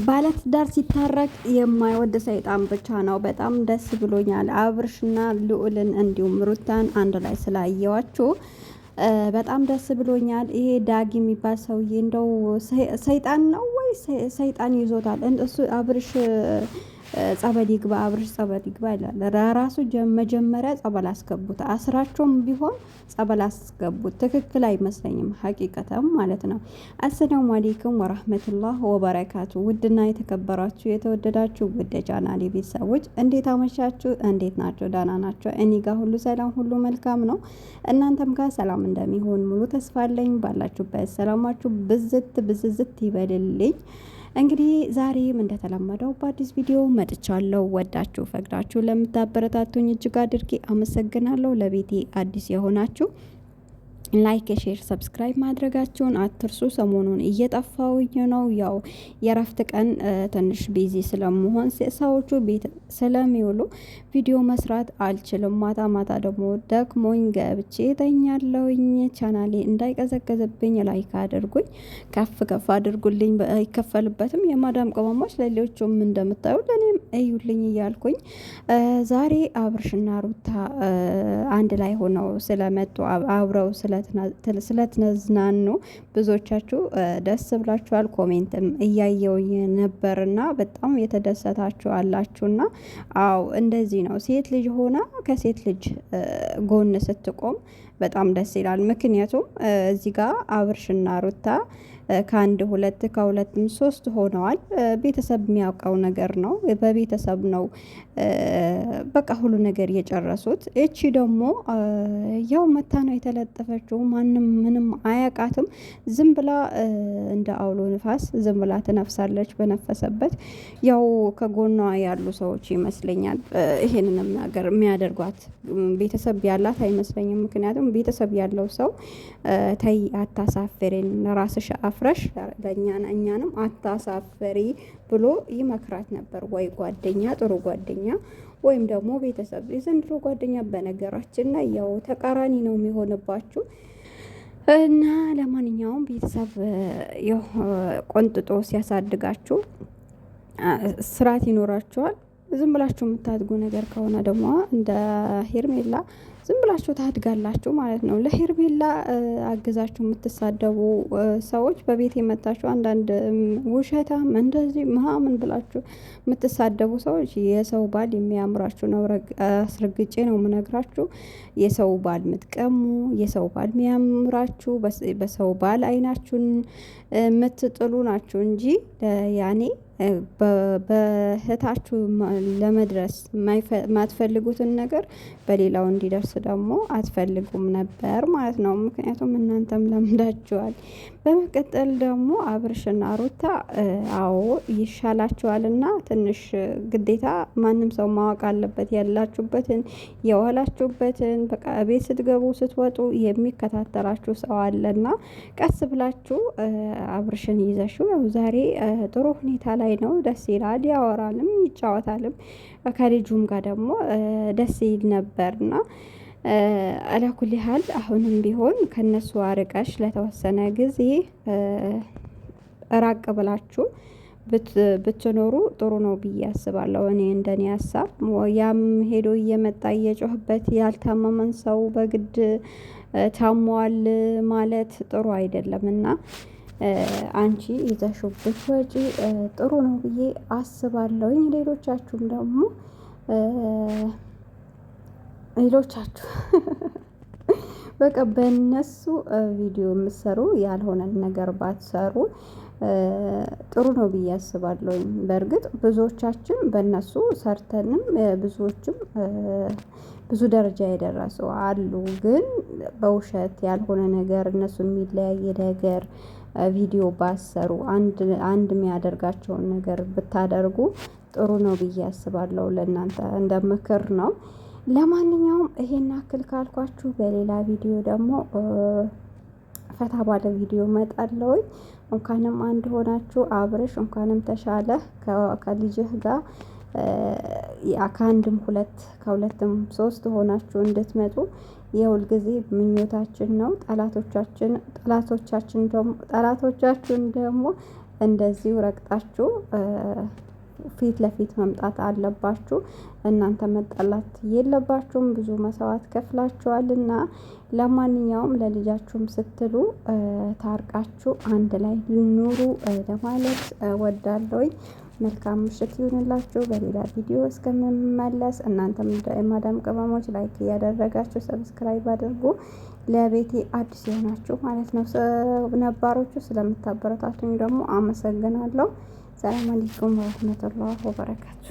ባለትዳር ሲታረቅ የማይወድ ሰይጣን ብቻ ነው። በጣም ደስ ብሎኛል። አብርሽና ልዑልን እንዲሁም ሩታን አንድ ላይ ስላየዋችሁ በጣም ደስ ብሎኛል። ይሄ ዳጊ የሚባል ሰውዬ እንደው ሰይጣን ነው ወይ ሰይጣን ይዞታል? እሱ አብርሽ ጸበል ይግባ፣ አብርሽ ጸበል ይግባ ይላል። ራሱ መጀመሪያ ጸበል አስገቡት። አስራቸውም ቢሆን ጸበል አስገቡት። ትክክል አይመስለኝም፣ ሀቂቀተም ማለት ነው። አሰላሙ አሌይኩም ወራህመቱላህ ወበረካቱ። ውድና የተከበራችሁ የተወደዳችሁ ውድ ቻናሌ ቤተሰቦች እንዴት አመሻችሁ? እንዴት ናቸው? ዳና ናቸው? እኔ ጋር ሁሉ ሰላም፣ ሁሉ መልካም ነው። እናንተም ጋር ሰላም እንደሚሆን ሙሉ ተስፋ አለኝ። ባላችሁበት ሰላማችሁ ብዝት ብዝዝት ይበልልኝ። እንግዲህ ዛሬም እንደተለመደው በአዲስ ቪዲዮ መጥቻለሁ። ወዳችሁ ፈቅዳችሁ ለምታበረታቱኝ እጅግ አድርጌ አመሰግናለሁ። ለቤቴ አዲስ የሆናችሁ ላይክ፣ ሼር፣ ሰብስክራይብ ማድረጋችሁን አትርሱ። ሰሞኑን እየጠፋውኝ ነው። ያው የረፍት ቀን ትንሽ ቢዚ ስለመሆን ሰዎቹ ቤት ስለሚውሉ ቪዲዮ መስራት አልችልም። ማታ ማታ ደግሞ ደክሞኝ ገብቼ ተኛለሁኝ። ቻናሌ እንዳይቀዘቀዝብኝ ላይክ አድርጉኝ፣ ከፍ ከፍ አድርጉልኝ። አይከፈልበትም። የማዳም ቅመሞች ለሌሎቹም እንደምታዩ ለእኔም እዩልኝ እያልኩኝ ዛሬ አብርሽና ሩታ አንድ ላይ ሆነው ስለመጡ አብረው ስለተዝናኑ ብዙዎቻችሁ ደስ ብላችኋል። ኮሜንትም እያየውኝ ነበርና በጣም የተደሰታችሁ አላችሁና አው እንደዚህ ነው። ሴት ልጅ ሆና ከሴት ልጅ ጎን ስትቆም በጣም ደስ ይላል። ምክንያቱም እዚህ ጋር አብርሽና ሩታ ከአንድ ሁለት ከሁለትም ሶስት ሆነዋል። ቤተሰብ የሚያውቀው ነገር ነው። በቤተሰብ ነው በቃ ሁሉ ነገር የጨረሱት። እቺ ደግሞ ያው መታ ነው የተለጠፈችው። ማንም ምንም አያቃትም። ዝም ብላ እንደ አውሎ ንፋስ ዝም ብላ ትነፍሳለች በነፈሰበት። ያው ከጎኗ ያሉ ሰዎች ይመስለኛል ይሄንን ነገር የሚያደርጓት። ቤተሰብ ያላት አይመስለኝም። ምክንያቱም ቤተሰብ ያለው ሰው ተይ አታሳፍሬን፣ ራስሽ አፍረሽ እኛንም አታሳፍሪ ብሎ ይመክራት ነበር። ወይ ጓደኛ፣ ጥሩ ጓደኛ ወይም ደግሞ ቤተሰብ። የዘንድሮ ጓደኛ በነገራችን ላይ ያው ተቃራኒ ነው የሚሆንባችሁ። እና ለማንኛውም ቤተሰብ ያው ቆንጥጦ ሲያሳድጋችሁ ስርዓት ይኖራችኋል። ዝም ብላችሁ የምታድጉ ነገር ከሆነ ደግሞ እንደ ሄርሜላ ዝም ብላችሁ ታድጋላችሁ ማለት ነው። ለሄርሜላ አግዛችሁ የምትሳደቡ ሰዎች በቤት የመጣችሁ አንዳንድ ውሸታም እንደዚህ ምናምን ብላችሁ የምትሳደቡ ሰዎች የሰው ባል የሚያምራችሁ ነው። አስረግጬ ነው የምነግራችሁ። የሰው ባል የምትቀሙ፣ የሰው ባል የሚያምራችሁ፣ በሰው ባል አይናችሁን የምትጥሉ ናችሁ እንጂ ያኔ በእህታችሁ ለመድረስ የማትፈልጉትን ነገር በሌላው እንዲደርስ ደግሞ አትፈልጉም ነበር ማለት ነው። ምክንያቱም እናንተም ለምዳችኋል። በመቀጠል ደግሞ አብርሽና ሩታ አዎ ይሻላችኋልና ትንሽ ግዴታ ማንም ሰው ማወቅ አለበት ያላችሁበትን የዋላችሁበትን። በቃ ቤት ስትገቡ ስትወጡ የሚከታተላችሁ ሰው አለና ቀስ ብላችሁ አብርሽን ይዘሽው። ያው ዛሬ ጥሩ ሁኔታ ላይ ነው። ደስ ይላል። ያወራልም ይጫወታልም። ከልጁም ጋር ደግሞ ደስ ይል ነበርና አላኩል ያህል አሁንም ቢሆን ከነሱ አርቀሽ ለተወሰነ ጊዜ ራቅ ብላችሁ ብትኖሩ ጥሩ ነው ብዬ አስባለሁ። እኔ እንደኔ ሀሳብ ያም ሄዶ እየመጣ እየጮህበት ያልታመመን ሰው በግድ ታሟል ማለት ጥሩ አይደለም እና አንቺ ይዘሽው ብትወጪ ጥሩ ነው ብዬ አስባለሁኝ። ሌሎቻችሁም ደግሞ በቃ በእነሱ ቪዲዮ የምትሰሩ ያልሆነን ነገር ባትሰሩ ጥሩ ነው ብዬ አስባለሁኝ። በእርግጥ ብዙዎቻችን በእነሱ ሰርተንም ብዙዎችም ብዙ ደረጃ የደረሱ አሉ። ግን በውሸት ያልሆነ ነገር እነሱን የሚለያይ ነገር ቪዲዮ ባሰሩ አንድ የሚያደርጋቸውን ነገር ብታደርጉ ጥሩ ነው ብዬ አስባለሁ። ለእናንተ እንደ ምክር ነው። ለማንኛውም ይሄን አክል ካልኳችሁ በሌላ ቪዲዮ ደግሞ ፈታ ባለ ቪዲዮ እመጣለሁ። እንኳንም አንድ ሆናችሁ አብርሽ እንኳንም ተሻለህ ከልጅህ ጋር ከአንድም ሁለት ከሁለትም ሶስት ሆናችሁ እንድትመጡ የሁል ጊዜ ምኞታችን ነው። ጠላቶቻችን ደግሞ እንደዚሁ ረግጣችሁ ፊት ለፊት መምጣት አለባችሁ። እናንተ መጣላት የለባችሁም። ብዙ መስዋዕት ከፍላችኋልና ለማንኛውም ለልጃችሁም ስትሉ ታርቃችሁ አንድ ላይ ኑሩ ለማለት ወዳለሁኝ። መልካም ምሽት ይሁንላችሁ። በሌላ ቪዲዮ እስከምመለስ እናንተም የማዳም ቅመሞች ላይክ እያደረጋችሁ ሰብስክራይብ አድርጉ። ለቤቴ አዲስ የሆናችሁ ማለት ነው። ነባሮቹ ስለምታበረታቱኝ ደግሞ አመሰግናለሁ። ሰላም አለይኩም ወረህመቱላህ ወበረካቱ።